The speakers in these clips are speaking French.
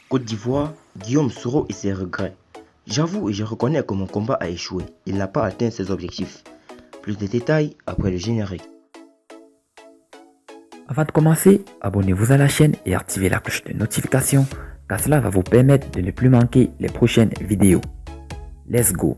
Côte d'Ivoire, Guillaume Soro et ses regrets. J'avoue et je reconnais que mon combat a échoué. Il n'a pas atteint ses objectifs. Plus de détails après le générique. Avant de commencer, abonnez-vous à la chaîne et activez la cloche de notification car cela va vous permettre de ne plus manquer les prochaines vidéos. Let's go!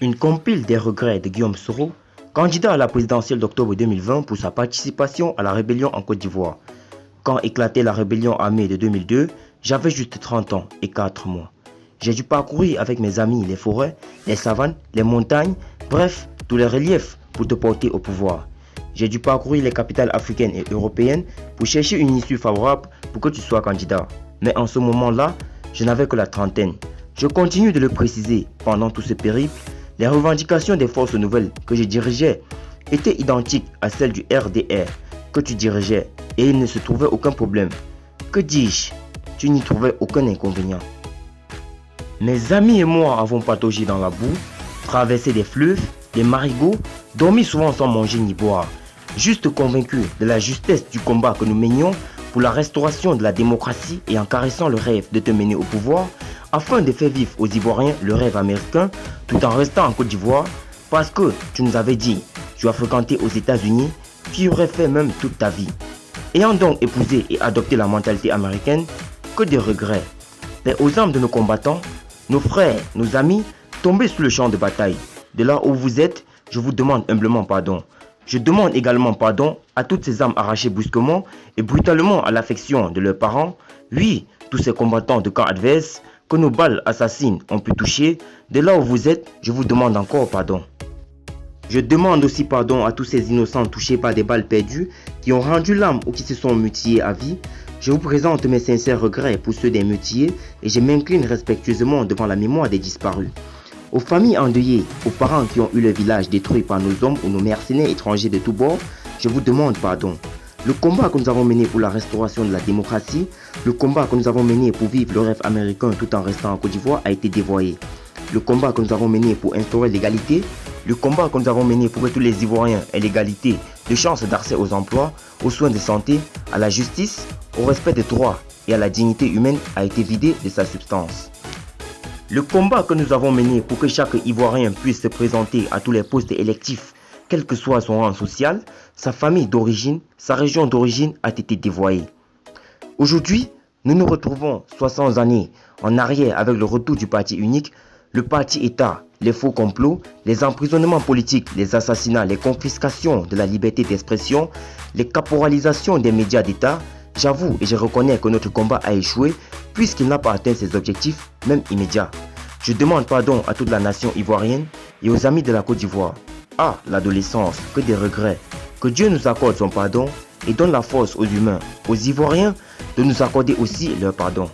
Une compile des regrets de Guillaume Soro, candidat à la présidentielle d'octobre 2020 pour sa participation à la rébellion en Côte d'Ivoire. Quand éclatait la rébellion en mai de 2002, j'avais juste 30 ans et 4 mois. J'ai dû parcourir avec mes amis les forêts, les savanes, les montagnes, bref, tous les reliefs pour te porter au pouvoir. J'ai dû parcourir les capitales africaines et européennes pour chercher une issue favorable pour que tu sois candidat. Mais en ce moment-là, je n'avais que la trentaine. Je continue de le préciser, pendant tout ce périple, les revendications des forces nouvelles que je dirigeais étaient identiques à celles du RDR que tu dirigeais et il ne se trouvait aucun problème. Que dis-je? Tu n'y trouvais aucun inconvénient. Mes amis et moi avons pataugé dans la boue, traversé des fleuves, des marigots, dormi souvent sans manger ni boire, juste convaincus de la justesse du combat que nous menions pour la restauration de la démocratie et en caressant le rêve de te mener au pouvoir, afin de faire vivre aux Ivoiriens le rêve américain tout en restant en Côte d'Ivoire, parce que tu nous avais dit, tu as fréquenté aux États-Unis, tu y aurais fait même toute ta vie. Ayant donc épousé et adopté la mentalité américaine, que de regrets. Mais aux âmes de nos combattants, nos frères, nos amis, tombés sous le champ de bataille. De là où vous êtes, je vous demande humblement pardon. Je demande également pardon à toutes ces âmes arrachées brusquement et brutalement à l'affection de leurs parents. Oui, tous ces combattants de camps adverses que nos balles assassines ont pu toucher. De là où vous êtes, je vous demande encore pardon. Je demande aussi pardon à tous ces innocents touchés par des balles perdues qui ont rendu l'âme ou qui se sont mutilés à vie. Je vous présente mes sincères regrets pour ceux des mutilés et je m'incline respectueusement devant la mémoire des disparus. Aux familles endeuillées, aux parents qui ont eu le village détruit par nos hommes ou nos mercenaires étrangers de tous bords, je vous demande pardon. Le combat que nous avons mené pour la restauration de la démocratie, le combat que nous avons mené pour vivre le rêve américain tout en restant en Côte d'Ivoire a été dévoyé. Le combat que nous avons mené pour instaurer l'égalité, le combat que nous avons mené pour que tous les Ivoiriens aient l'égalité de chances d'accès aux emplois, aux soins de santé, à la justice, au respect des droits et à la dignité humaine a été vidé de sa substance. Le combat que nous avons mené pour que chaque Ivoirien puisse se présenter à tous les postes électifs, quel que soit son rang social, sa famille d'origine, sa région d'origine a été dévoyé. Aujourd'hui, nous nous retrouvons 60 années en arrière avec le retour du parti unique, le parti État, les faux complots, les emprisonnements politiques, les assassinats, les confiscations de la liberté d'expression, les caporalisations des médias d'État. J'avoue et je reconnais que notre combat a échoué puisqu'il n'a pas atteint ses objectifs, même immédiats. Je demande pardon à toute la nation ivoirienne et aux amis de la Côte d'Ivoire. Ah, l'adolescence, que des regrets. Que Dieu nous accorde son pardon et donne la force aux humains, aux Ivoiriens, de nous accorder aussi leur pardon.